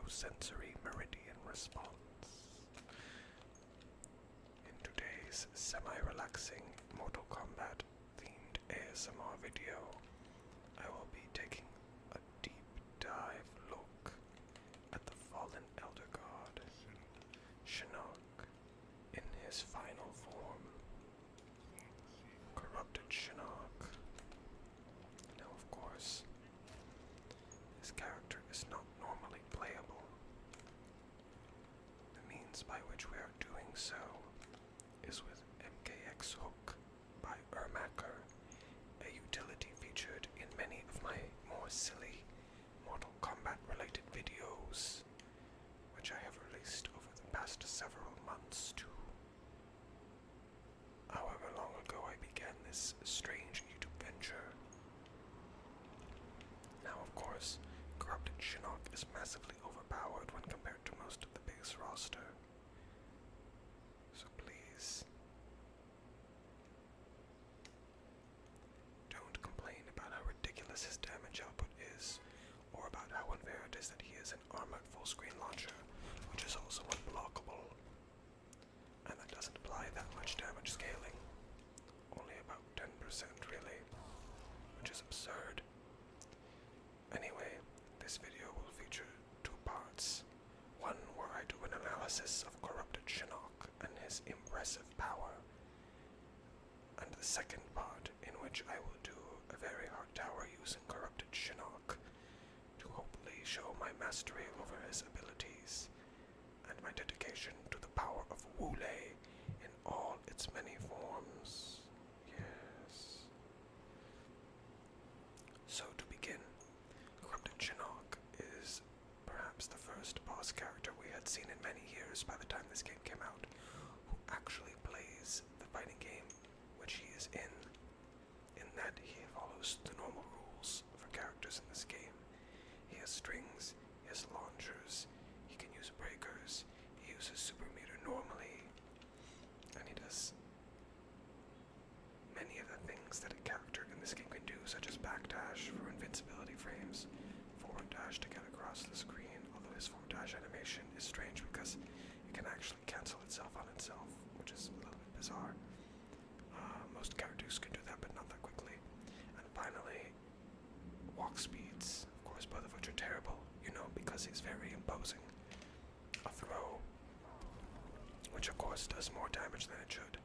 sensory meridian response. In today's semi-relaxing Mortal Kombat themed ASMR video, I will be taking a deep dive look at the fallen Elder God, Shinnok, in his final form. Corrupted Shinnok. Now, of course, this character is not normally playable. The means by which we are doing so is with MKXL by Ermacker, a utility featured in many of my more silly Mortal Kombat related videos, which I have released over the past several months too. However long ago I began this strange YouTube venture. Now, of course, Corrupted Shinnok is massively overpowered when compared to most of the base roster. So please, don't complain about how ridiculous his damage output is, or about how unfair it is that he is an armored full-screen launcher, which is also unblockable. And that doesn't apply that much damage scaling. Only about 10% really, which is absurd. Anyway, this video will feature two parts. One where I do an analysis of Corrupted Shinnok and his impressive power, and the second part in which I will do a very hard tower using Corrupted Shinnok to hopefully show my mastery over his abilities and my dedication to the power of Wule in all its many forms. Yes. So to begin, Corrupted Shinnok is perhaps the first boss character we had seen in many years by the time this game came out, who actually plays the fighting game which he is in that he follows the normal rules for characters in this game. He has strings, he has launchers, he can use breakers, he uses super meter normally, and he does many of the things that a character in this game can do, such as backdash for invincibility frames, forward dash to get across the screen, although his forward dash animation is strange because it can actually cancel itself on itself, which is a little bit bizarre. Most characters can do that, but not that quickly. And finally, walk speeds, of course, both of which are terrible, because he's very imposing. A throw, which of course does more damage than it should.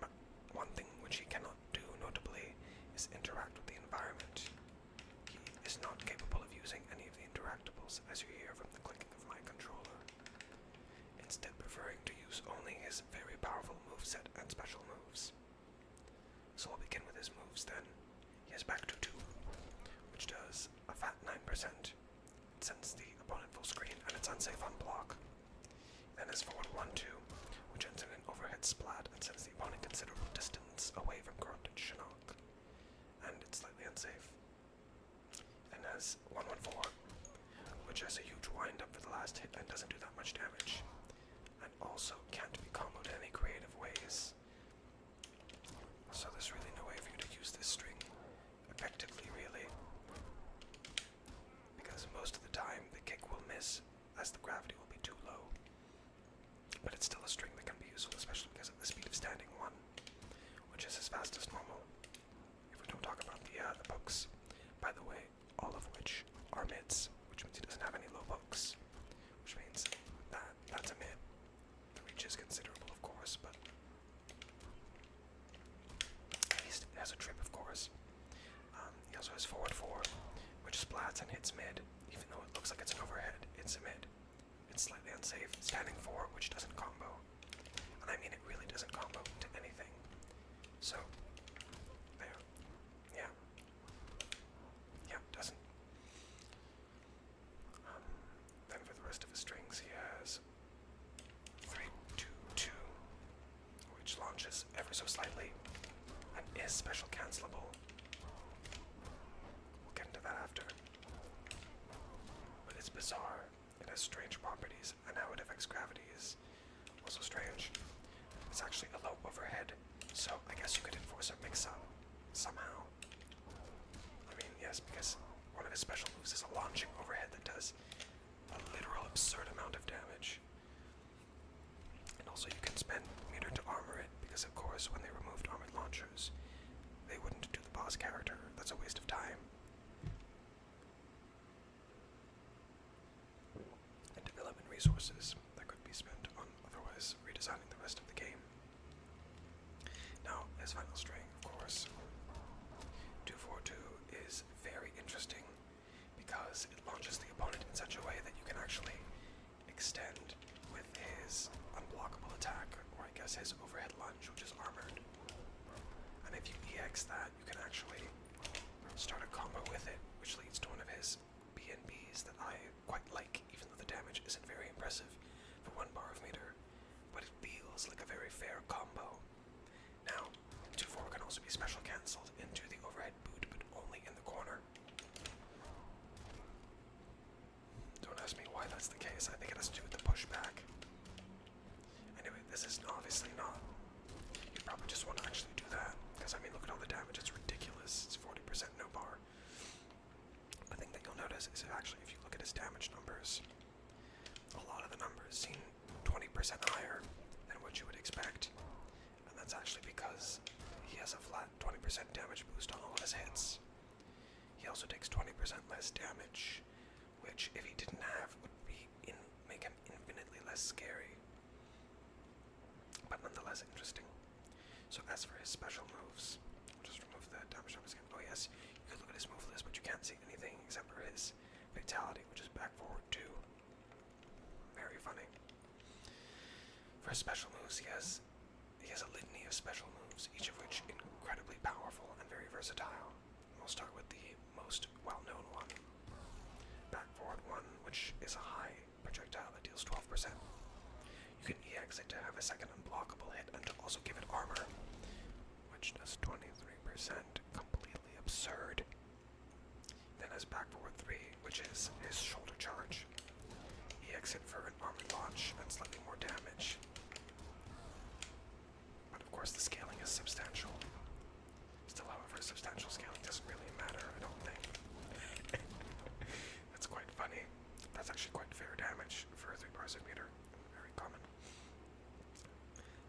But one thing which he cannot do, notably, is interact with the environment. He is not capable of using any of the interactables, as you hear from the clicking of my controller, instead preferring to use only his very powerful moveset and special moves. So we'll begin with his moves then. He has back to 2, which does a fat 9%. It sends the opponent full screen and it's unsafe on block. Then his forward 1-2, which ends in an overhead splat and sends the opponent considerable distance away from Corrupted Shinnok, and it's slightly unsafe. Then has 1-1-4, which has a huge wind up for the last hit and doesn't do that much damage, and also can't be comboed in any creative ways. So there's really no way for you to use this string effectively, really, because most of the time the kick will miss as the gravity will be too low. But it's still a string that can be useful, especially because of the speed of standing 1, which is as fast as normal. If we don't talk about the pokes, by the way, all of which are mids, which means he doesn't have any low pokes, which means that that's a mid. The reach is considerable, of course, but at least it has a trip, of course. He also has forward 4, which splats and hits mid, even though it looks like it's an overhead. It's a mid. It's slightly unsafe. Standing 4, which doesn't combo. And I mean, it really doesn't combo to anything. So, there. Yeah. Yeah, it doesn't. Then for the rest of his strings, he has 3-2-2, which launches ever so slightly and is special cancelable. We'll get into that after. But it's bizarre. It has strange properties, and how it affects gravity is also strange. It's actually a low overhead, so I guess you could enforce a mix-up somehow. I mean, yes, because one of his special moves is a launching overhead that does a course, when they removed armored launchers, they wouldn't do the boss character. That's a waste of time and development resources that could be spent on otherwise redesigning the rest of the game. Now, his final string, of course, 242 is very interesting because it launches the opponent in such a way that you can actually extend with his unblockable attack, or I guess his overhead lunge, which is armored. And if you EX that, you can actually start a combo with it, which leads to one of his BNBs that I quite like, even though the damage isn't very impressive for 1 bar of meter, but it feels like a very fair combo. Now, 2-4 can also be special cancelled into the overhead boot, but only in the corner. Don't ask me why that's the case. I think it has to do with the pushback. Anyway, this is obviously not. You probably just want to actually do that, because I mean, look at all the damage. It's ridiculous. It's 40% no bar. The thing that you'll notice is actually, if you look at his damage numbers, a lot of the numbers seem 20% higher than what you would expect, and that's actually because he has a flat 20% damage boost on all of his hits. He also takes 20% less damage, which, if he didn't have, would make him infinitely less scary, but nonetheless interesting. So as for his special moves, I'll just remove the damage numbers again. Oh yes, you could look at his move list, but you can't see anything except for his fatality, which is back forward 2. Very funny. For his special moves, he has a litany of special moves, each of which incredibly powerful and very versatile. We'll start with the most well-known one, back forward 1, which is a high projectile that deals 12%. You can EX it to have a second unblockable hit and to also give it armor, which does 23%, completely absurd. Then has back forward 3, which is his shoulder charge. EX it for an armored launch and slightly more damage. But of course the scaling is substantial. Still, however, substantial scaling doesn't really matter, I don't think. That's quite funny. That's actually quite fair damage for 3 bars of meter. Very common.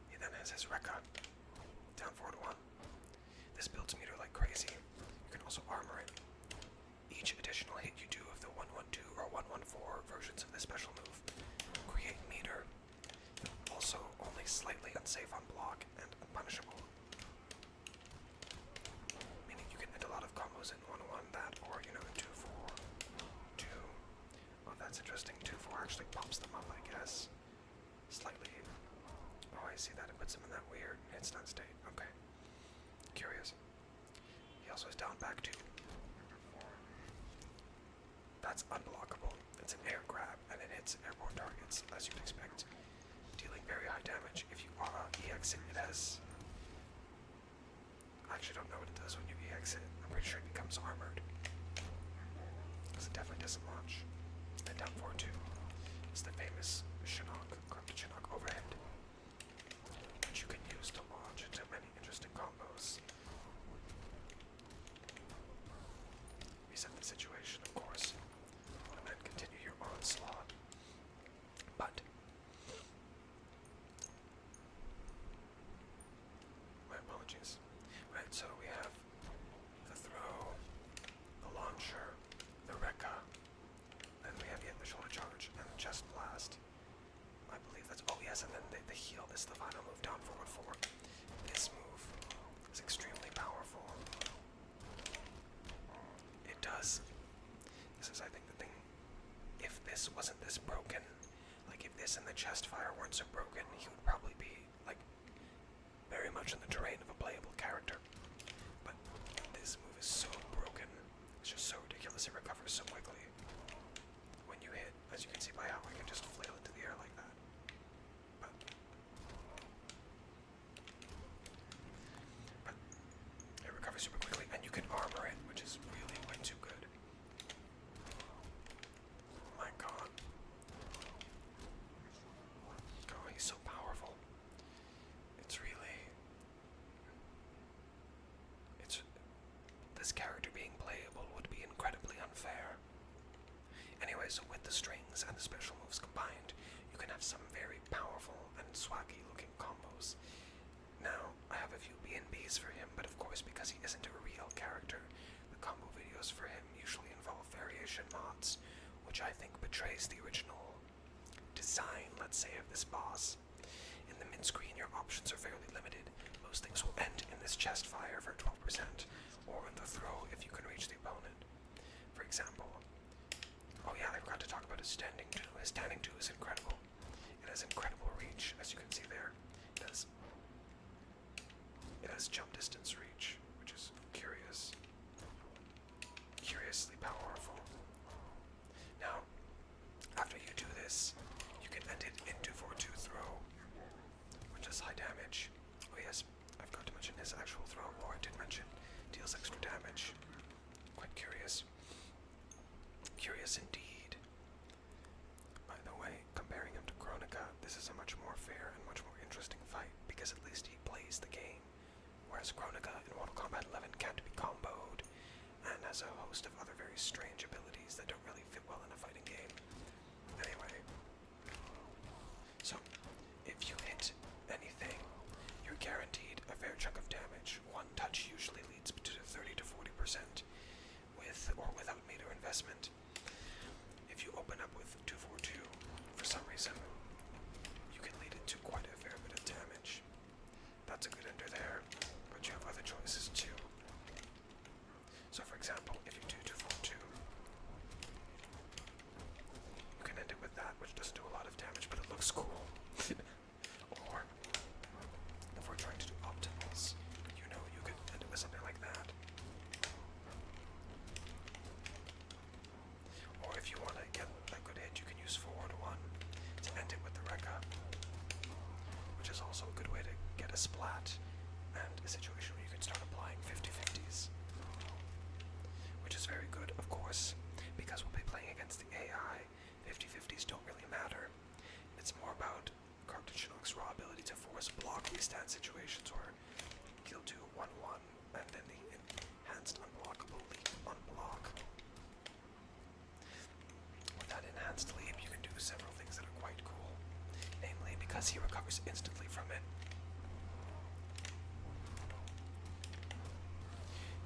He then has his Rekka, down forward 1. This builds meter like crazy. You can also armor it. Each additional hit you do of the 112 or 114 versions of this special move create meter. Also only slightly unsafe on block and unpunishable. Meaning you can hit a lot of combos in 1-1 that, or in 2-4, 2. Oh, that's interesting. 2-4 actually pops them up, I guess. Slightly. Oh, I see that. It puts them in that weird hit-stun state. Okay. Curious. He also has down back 2. That's unblockable. It's an air grab, and it hits airborne targets, as you'd expect, dealing very high damage. If you EX it, it has... I actually don't know what it does when you EX it. I'm pretty sure it becomes armored, because it definitely doesn't launch. And down forward 2 is the famous Shinnok, Corrupted Shinnok overhead, which you can use to launch into many interesting combos. Reset the situation, of course, and then continue your onslaught. But my apologies. Right, so we have the throw, the launcher, the Rekka, then we have the shoulder charge and the chest blast. I believe that's... oh yes, and then the heal is the final move, down forward 4. This move is extremely powerful. It does. This is, I think, the thing. If this wasn't this broken, like if this and the chest fire weren't so broken, he would probably be, like, very much in the terrain of a playable character. But this move is so broken. It's just so ridiculous. It recovers so quickly when you hit, as you can see by how I can just flail into the air like that. But it recovers super quickly, and you can armor it, which is really way too good. My god. Oh, he's so powerful. It's really... this character being playable would be incredibly unfair. Anyway, so with the strings and the special moves combined, you can have some very powerful and swaggy looking combos. Now, I have is for him, but of course, because he isn't a real character, the combo videos for him usually involve variation mods, which I think betrays the original design, let's say, of this boss. In the mid-screen, your options are fairly limited. Most things will end in this chest fire for 12%, or in the throw if you can reach the opponent. For example, oh yeah, I forgot to talk about his standing 2. His standing 2 is incredible. It has incredible reach, as you can see there. It has jump distance reach, which is curiously powerful. Now, after you do this, you can end it into 4-2 throw, which is high damage. Oh yes, I forgot to mention his actual throw, or I did mention deals extra damage. Quite curious. Curious indeed. By the way, comparing him to Kronika, this is a much more fair and much more interesting fight, because at least he plays the game, whereas Kronika in Mortal Kombat 11 can't be comboed, and has a host of other very strange abilities that don't really fit well in a fighting game. Anyway, so if you hit anything, you're guaranteed a fair chunk of damage. One touch usually leads to 30 to 40% with or without meter investment. If you open up with 242, for some reason, you can lead it to quite a fair bit of damage. That's a good ender there, but you have other choices too. So for example, if you do 242, you can end it with that, which doesn't do a lot of damage, but it looks cool. Or, if we're trying to do optimals, you know, you could end it with something like that. Or if you want to get a good hit, you can use forward 1 to end it with the Rekka, which is also a good way to get a splat and a situation where you can start applying 50-50s. Which is very good, of course, because we'll be playing against the AI. 50-50s don't really matter. It's more about Corrupted Shinnok's raw ability to force block these stand situations where he'll do 1-1 and then the enhanced unblockable leap unblock. With that enhanced leap, you can do several things that are quite cool. Namely, because he recovers instantly from it,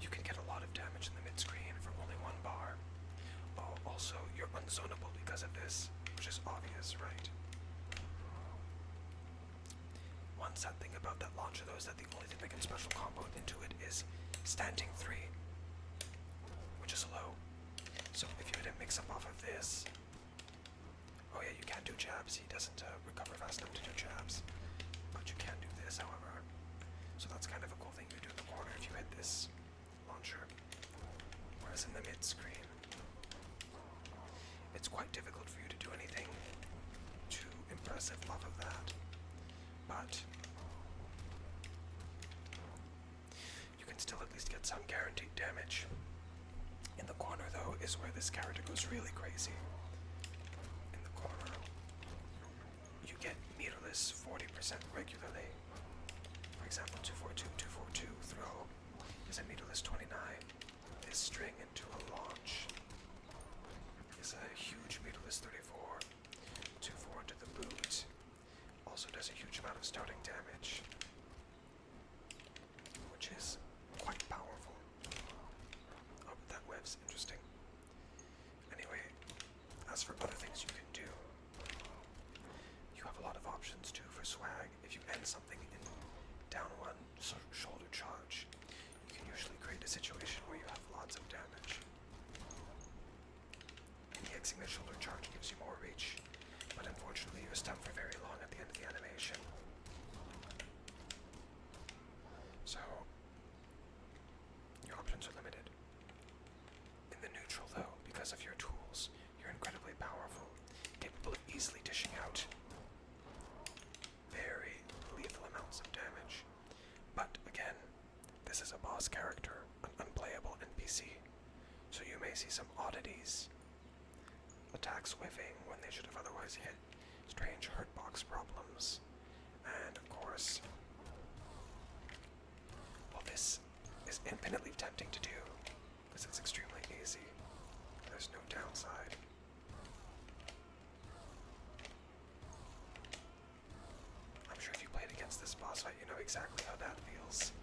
you can get a lot of damage in the mid-screen for only 1 bar. Oh, also, you're unzonable because of this, which is obvious, right? One sad thing about that launcher, though, is that the only thing that can special combo into it is standing 3, which is low. So if you hit a mix-up off of this, oh yeah, you can do jabs. He doesn't recover fast enough to do jabs, but you can do this, however. So that's kind of a cool thing you do in the corner if you hit this launcher. Whereas in the mid-screen, it's quite difficult for you to do anything too impressive off of that. But you can still at least get some guaranteed damage. In the corner, though, is where this character goes really crazy. In the corner, you get meterless 40% regularly. For example, 242, 242 throw is a meterless 29. This string into a launch is a huge meterless 34. 2-4 into the boot also does a huge amount of starting damage, which is quite powerful. Oh, but that web's interesting. Anyway, as for other things you can do, you have a lot of options too for swag. If you end something in down 1 shoulder charge, you can usually create a situation where you have lots of damage. Indexing the shoulder charge gives you more reach, but unfortunately you're stunned for very long at the end of the animation. So, your options are limited. In the neutral, though, because of your tools, you're incredibly powerful, capable of easily dishing out very lethal amounts of damage. But again, this is a boss character, an unplayable NPC, so you may see some oddities. Attacks whiffing when they should have otherwise hit, strange hurtbox problems, and of course, well, this is infinitely tempting to do, because it's extremely easy. There's no downside. I'm sure if you played against this boss fight, you know exactly how that feels.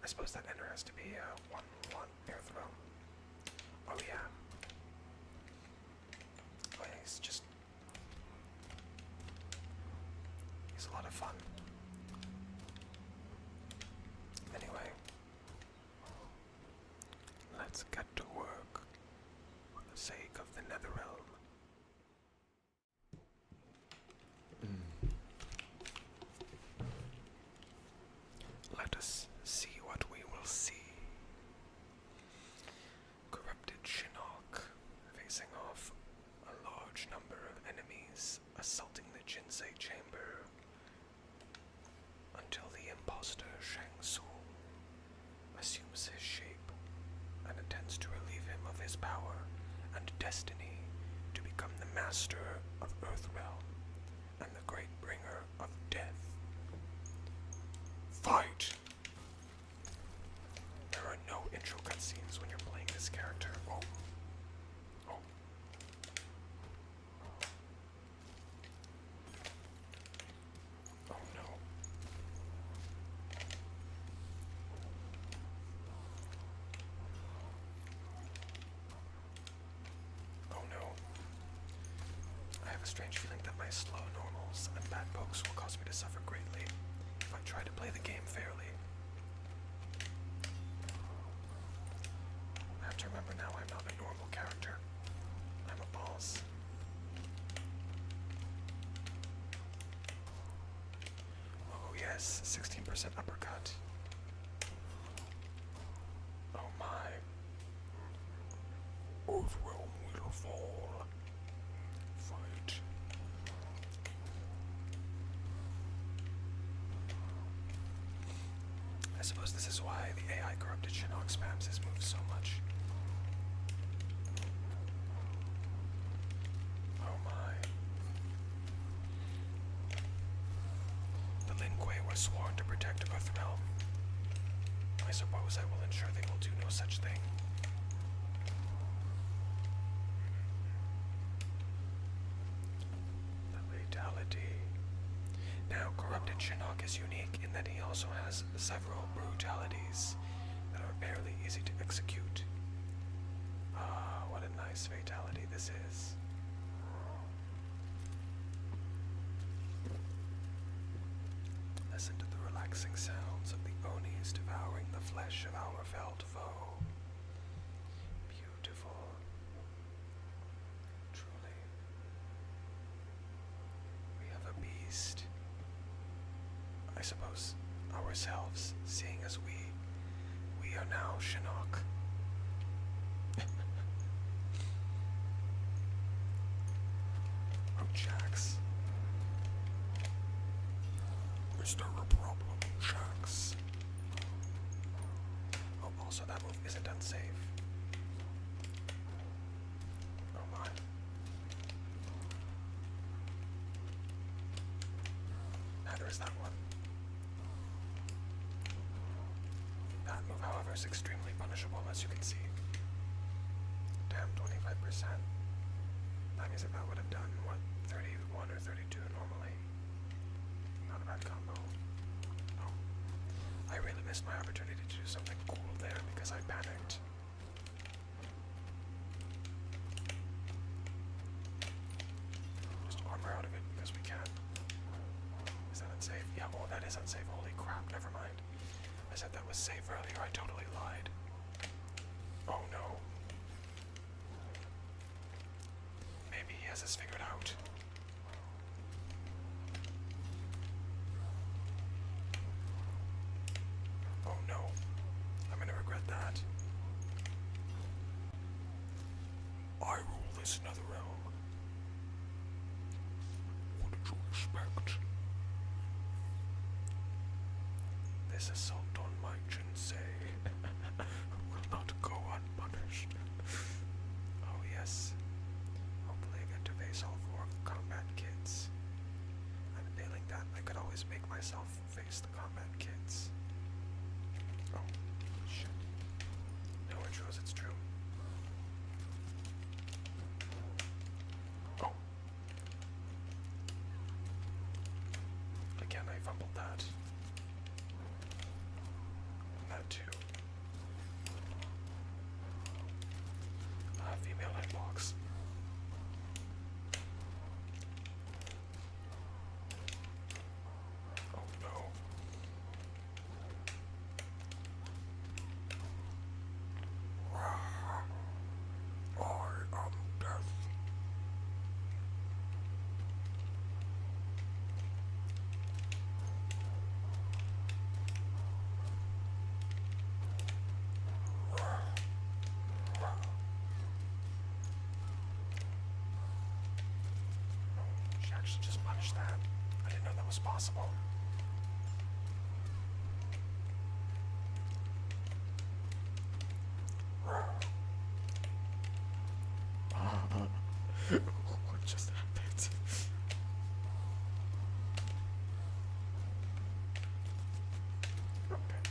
suppose that ender has to be 1-1 Earthrealm. Oh yeah. Oh yeah, he's a lot of fun. Anyway, let's get to work for the sake of the Netherrealm. Let us see what we will see. Corrupted Shinnok, facing off a large number of enemies, assaulting the Jinsei chamber until the imposter Shang Tsung assumes his shape and intends to relieve him of his power and destiny to become the master of Earthrealm and the great bringer of death. Fight! There are no intro cutscenes when you're playing this character. Oh. Oh. Oh no. Oh no. I have a strange feeling that my slow normals and bad pokes will cause me to suffer greatly if I try to play the game fairly. I have to remember now I'm not a normal character. I'm a boss. Oh yes, 16% uppercut. Oh my. Earthrealm will fall. Fight. I suppose this is why the AI Corrupted Shinnok spams his moves so much. Oh my. The Lin Kuei were sworn to protect Earthrealm. I suppose I will ensure they will do no such thing. The fatality. Now, Corrupted Shinnok is unique in that he also has several brutalities that are fairly easy to execute. Ah, what a nice fatality this is. Listen to the relaxing sounds of the Onis devouring the flesh of our felled foe. Beautiful. Truly. We have a beast. I suppose ourselves, seeing as we are now Shinnok. Oh, Jax. Is there a problem, Jax? Oh, also that move isn't unsafe. Oh my. Neither is that one. That move, however, is extremely punishable, as you can see. Damn, 25%. That means that would have done, what, 31 or 32 normally. Not a bad combo. Oh. I really missed my opportunity to do something cool there because I panicked. Just armor out of it because we can. Is that unsafe? Yeah, oh, that is unsafe. Holy crap, never mind. I said that was safe earlier, I totally lied. Oh no. Maybe he has this figured out. Oh no. I'm gonna regret that. I rule this Netherrealm. What did you expect? This assault on my Jinsei will not go unpunished. Oh yes. Hopefully I get to face all 4 of the combat kits. And failing that, I could always make myself face the combat kits. Oh, shit. No intros, it's true. Oh. Again, I fumbled that. actually just punish that. I didn't know that was possible. What just happened? Okay.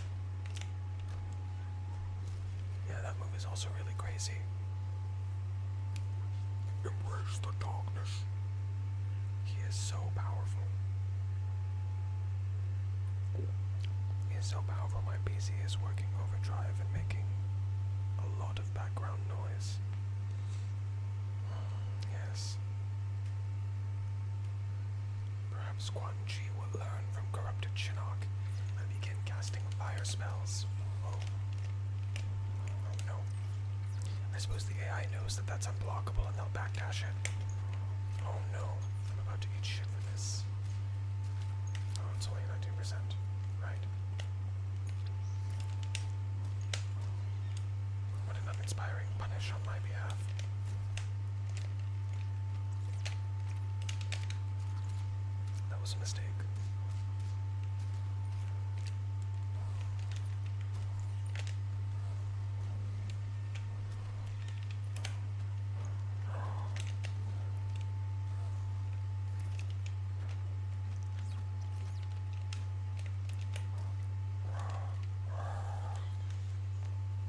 Yeah, that move is also really crazy. Embrace the darkness. He is so powerful. He is so powerful, my PC is working overdrive and making a lot of background noise. Yes. Perhaps Quan Chi will learn from Corrupted Shinnok and begin casting fire spells. Oh. Oh no. I suppose the AI knows that that's unblockable and they'll backdash it. Oh no. I'm about to eat shit for this. Oh, it's only 19%. Right. What an uninspiring punish on my behalf. That was a mistake.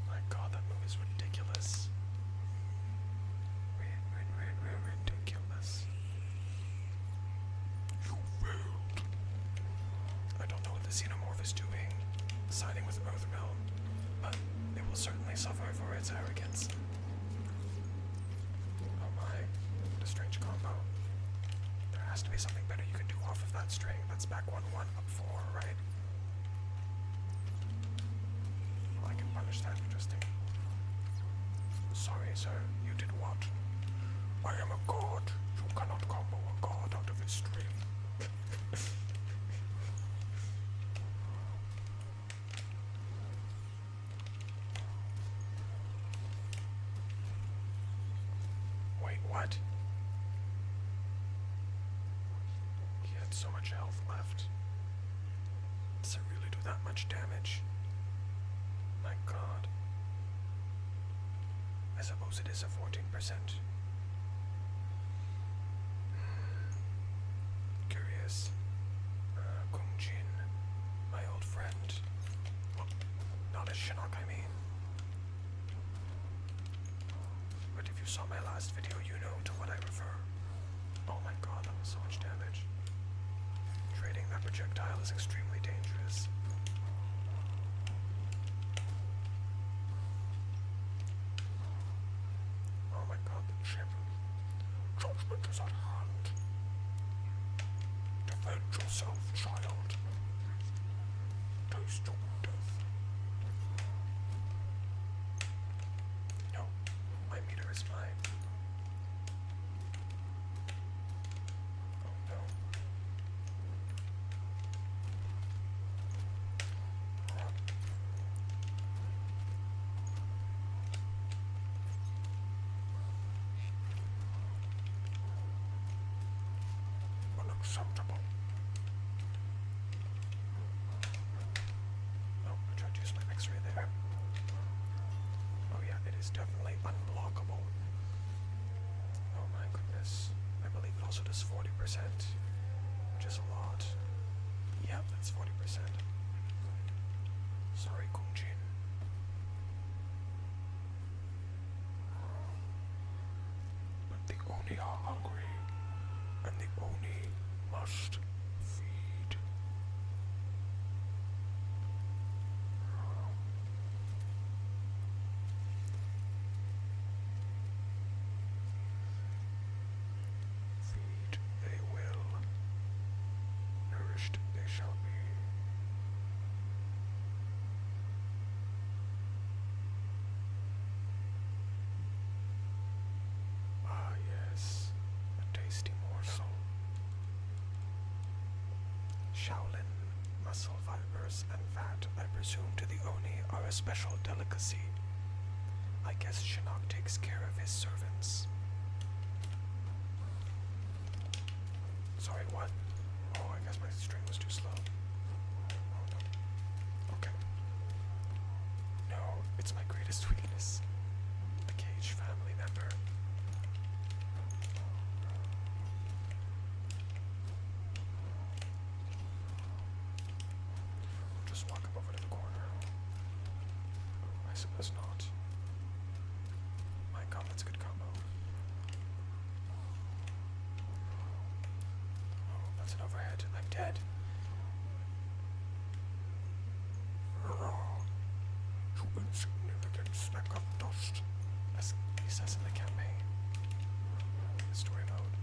My god, that move is ridiculous. Ridiculous. You failed. I don't know what the Xenomorph is doing, siding with Earthrealm, but it will certainly suffer for its arrogance. Oh my, what a strange combo. There has to be something better you can do off of that string. That's back 1-1, up 4, right? Well, I can punish that, interesting. Sorry, sir, you did what? I am a god. You cannot combo a god out of his string. Wait, what? He had so much health left. Does it really do that much damage? My god. I suppose it is a 14%. Curious. Kung Jin, my old friend. Well, not a Shinnok, I mean. But if you saw my last video, you know to what I refer. Oh my god, that was so much damage. Trading that projectile is extremely dangerous. Oh my god, the chip. Judgment is at hand. Defend yourself, child. Taste your death. No, my meter is mine. Oh no. Unacceptable. Oh, I tried to use my X-ray there. Oh yeah, it is definitely unblockable. Oh my goodness. I believe it also does 40%, which is a lot. Yep, that's 40%. Sorry, Kungjin. But the Oni are hungry, and the Oni must feed. Feed they will, nourished they shall be. Ah yes, a tasty morsel. Shaolin muscle fibers and fat, I presume to the Oni, are a special delicacy. I guess Shinnok takes care of his servants. what? Oh, I guess my string was too slow. Oh no. Okay. No, it's my greatest weakness. The cage family member. Just walk him over to the corner. I suppose not. My god, that's a good combo. Oh, that's an overhead. I'm dead. You insignificant speck of dust. As he says in the campaign. The story mode.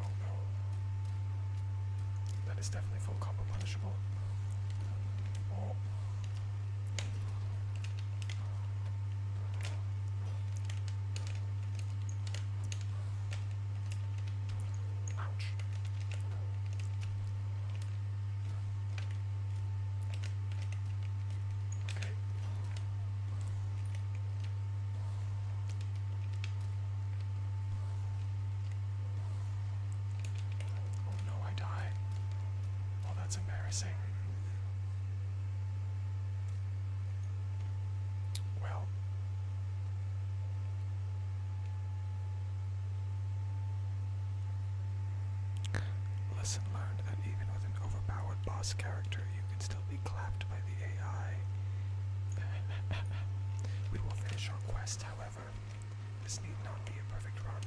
Oh no. That is definitely full combo punishable. Oh. Ouch. Okay. Oh no, I die. Oh, that's embarrassing. Well. Lesson learned that even with an overpowered boss character, you can still be clapped by the AI. We will finish our quest, however. This need not be a perfect run.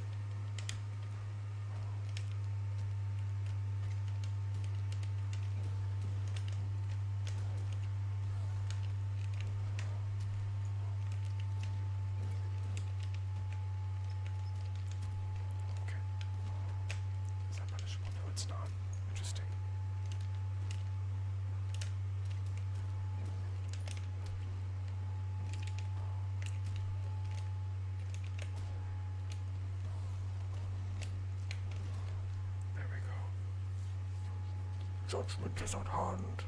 Okay. Is that punishable? No, it's not. Interesting. There we go. Judgment is at hand.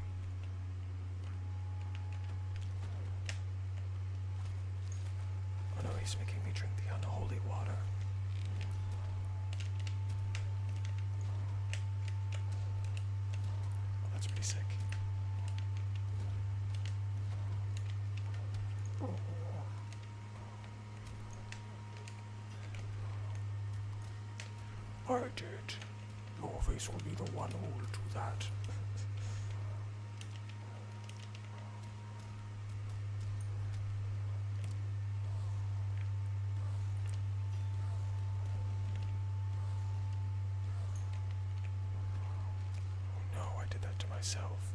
Oh no, he's making me drink the unholy water. Oh, that's pretty sick. I did. Your face will be the one who will do that. Oh no, I did that to myself.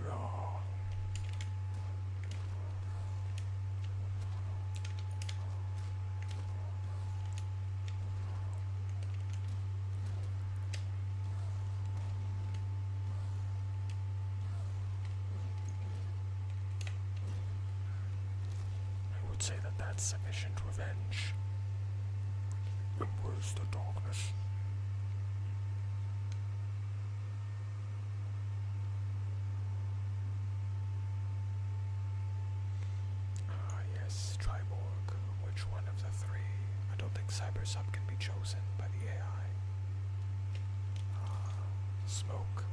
Raw. I would say that that's sufficient revenge. Embrace the darkness. Ah, yes, Triborg. Which one of the three? I don't think Cyber Sub can be chosen by the AI. Smoke.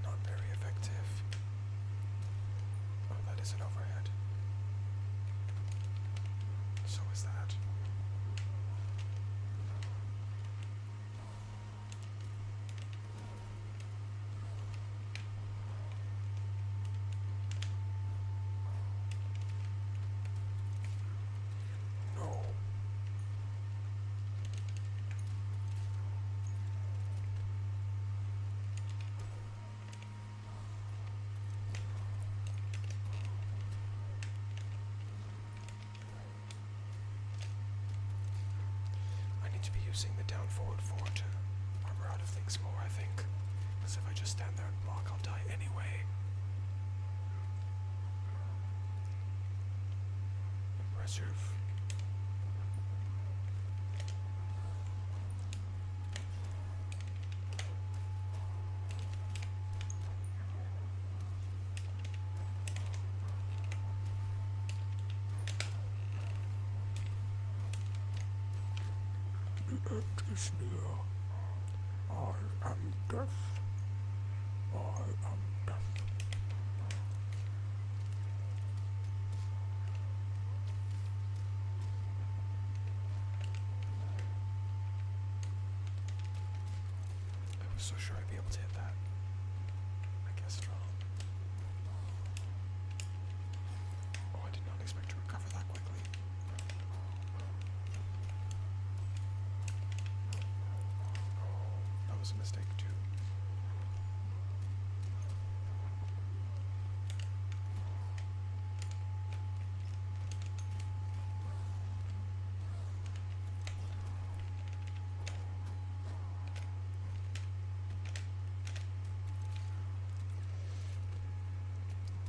Not very effective. Oh, that is an overhead. So is that. No. I need to be using the down forward 4 to armor out of things more, I think. Because if I just stand there and block, I'll die anyway. Impressive. end is near. I am death. I am death. I was so sure I'd be able to hit that. I guessed wrong. Oh, I did not expect to recover that quickly. That was a mistake too.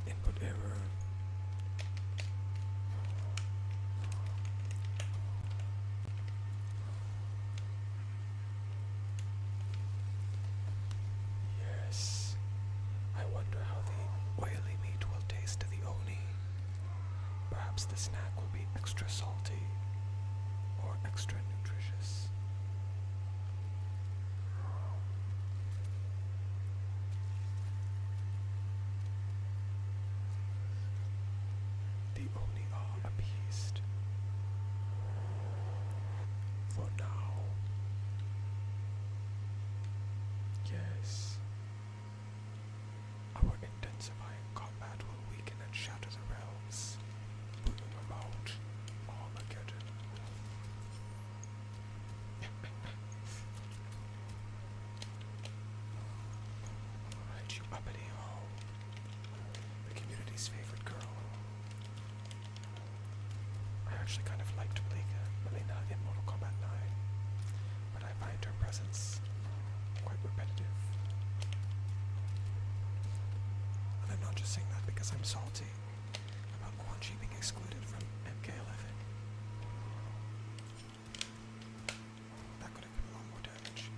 Input error. Yes. I wonder how the oily meat will taste to the oni. Perhaps the snack will be extra salty or extra nutritious. The oni are appeased. For now. Yes. Our intensifying combat will weaken and shatter the realms, bringing about Armageddon. Alright, you uppity ho. The community's favorite girl. I actually kind of liked Melina in Mortal Kombat 9, but I find her presence quite repetitive. And I'm not just saying that because I'm salty about Quan Chi being excluded from MK11. That could have been a lot more damage.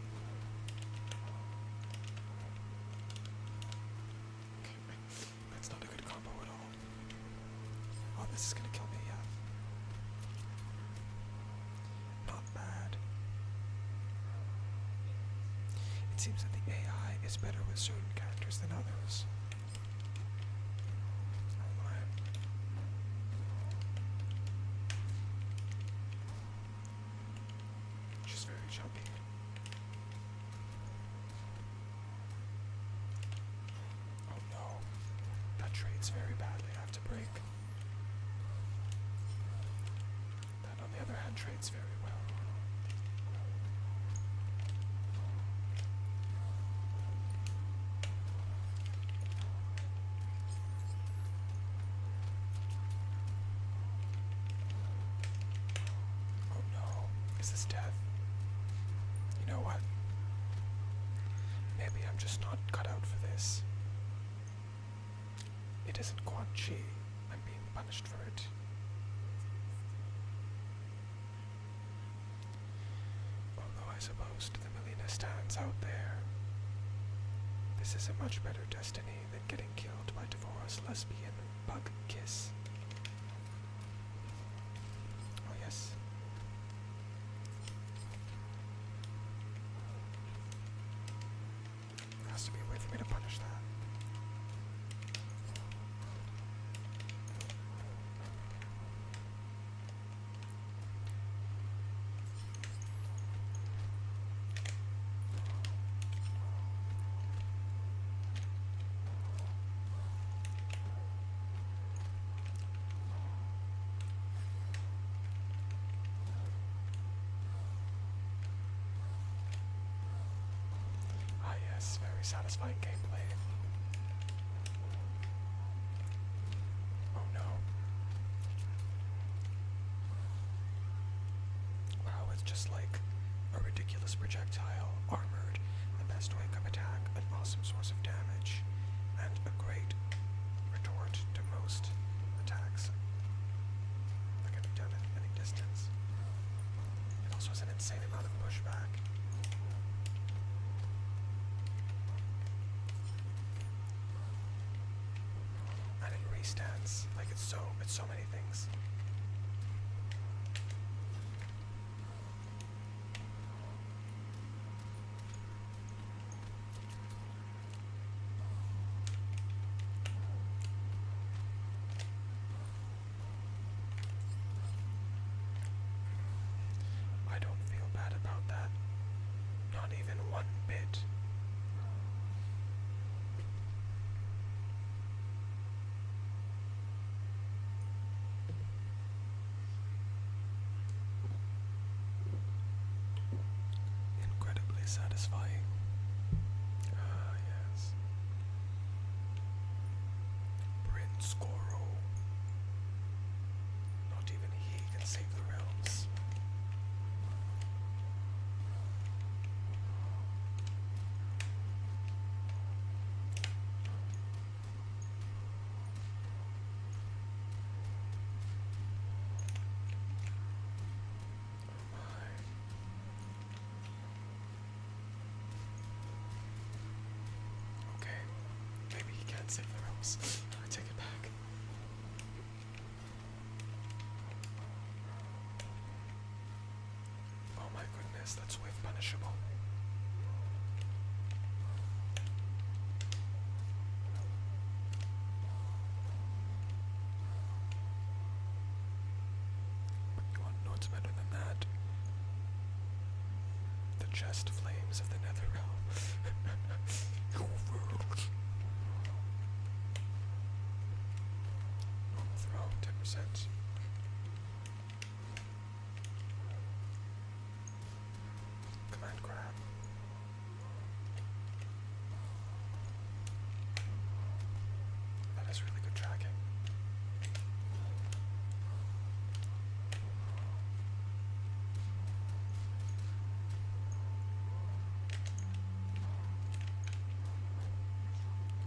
That's not a good combo at all. Oh, this is gonna kill me, yeah. Not bad. It seems that the AI is better with certain characters than others. Oh my. She's very jumpy. Oh no. That trades very badly. I have to break. That, on the other hand, trades very well. Oh no. Is this death? You know what? Maybe I'm just not cut out for this. It isn't Quan Chi. I'm being punished for it. Although I suppose the Melina stands out there. This is a much better destiny than getting killed by Devora's lesbian bug kiss. Oh yes. There has to be a way for me to punish that. Yes, very satisfying gameplay. Oh no. Wow, it's just like a ridiculous projectile, armored, the best wake-up attack, an awesome source of damage, and a great retort to most attacks that can be done at any distance. It also has an insane amount of pushback. Stands like it's so many things. Not even one bit. Incredibly satisfying. Ah, yes. Prince Goro. Not even he can save the realms. Okay, maybe he can't save the realms. I take it back. Oh my goodness, that's wave punishable. But you want to know what's better than that? The chest flames of the Netherrealm. Normal throw, 10%. Command grab. That is really good tracking.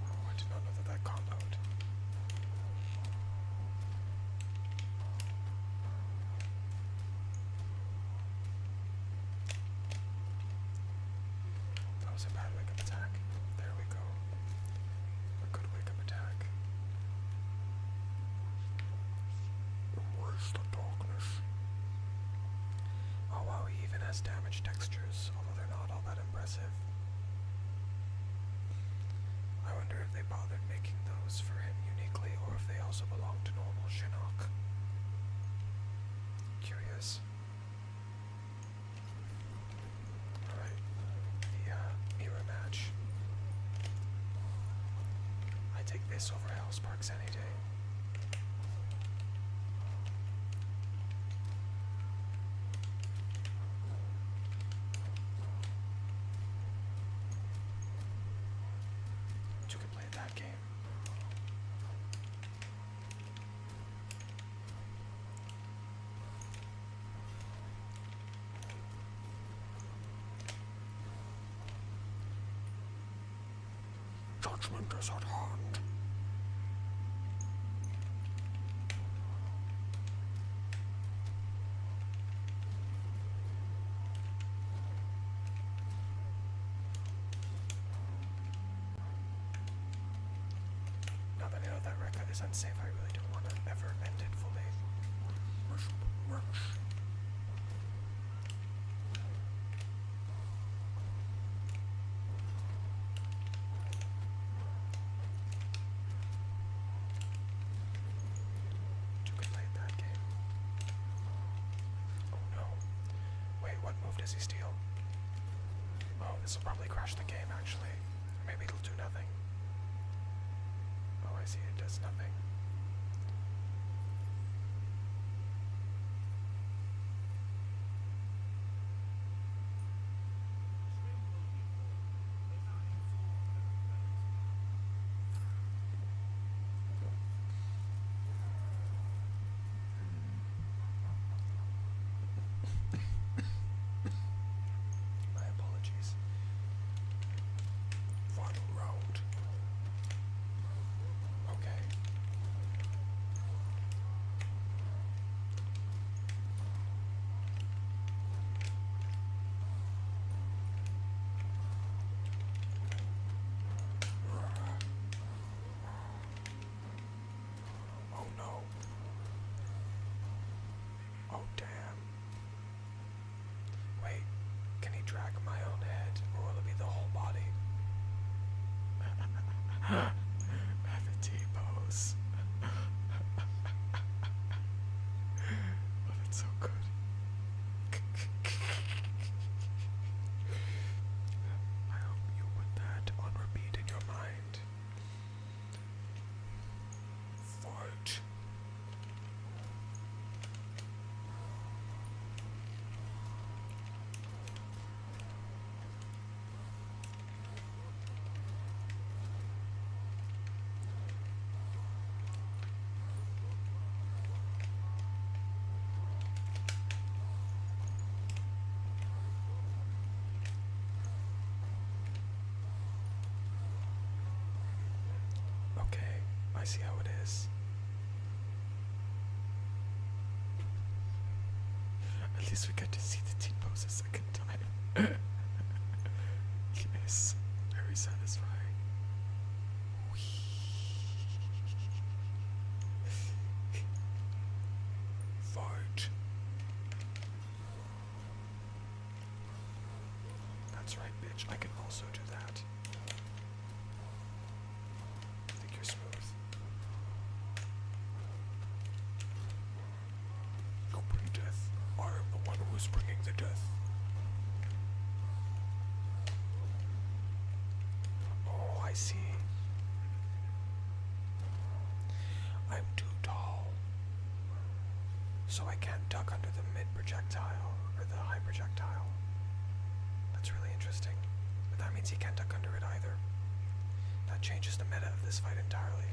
Oh, I did not know that comboed. That was a bad wake up attack. There we go. A good wake up attack. Embrace the darkness. Oh wow, he even has damage textures, although they're not all that impressive. I wonder if they bothered making those for him uniquely, or if they also belong to normal Shinnok. Curious. Alright, the mirror match. I take this over Hellsparks any day. You can play that game. Judgment is at hand. Now that I know that Rekka is unsafe, I really don't want to ever end it fully. You can play that game. Oh no. Wait, what move does he steal? Oh, this will probably crash the game actually. Maybe it'll do nothing. Oh, I see, it does nothing. My apologies. Final round. Okay. Oh no. Oh damn. Wait, can he drag my own head, or will it be the whole body? The T-pose. Oh, that's so good. I see how it is. At least we get to see the teen pose a second time. Yes, very satisfying. Fight. That's right, bitch. I can also do that. I think you're smooth. You bring death. I am the one who is bringing the death. Oh, I see. I'm too tall. So I can't duck under the mid projectile, or the high projectile. That's really interesting. But that means he can't duck under it either. That changes the meta of this fight entirely.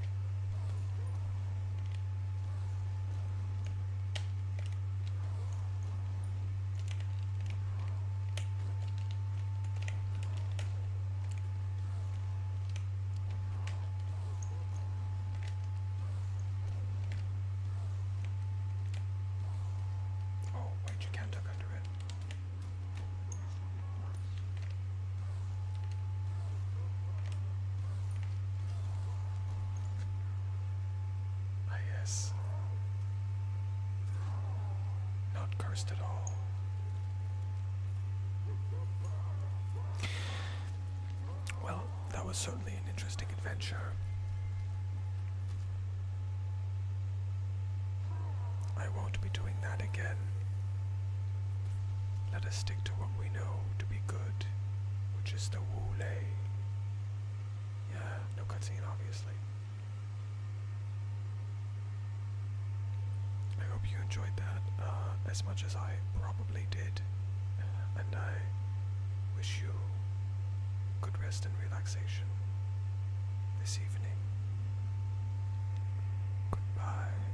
Oh, wait, you can't duck under it. Ah, yes. Not cursed at all. Well, that was certainly an interesting adventure. I won't be doing that again. Let us stick to what we know to be good, which is the Wu-Lei. Yeah, no cutscene, obviously. I hope you enjoyed that as much as I probably did, and I wish you good rest and relaxation this evening. Goodbye.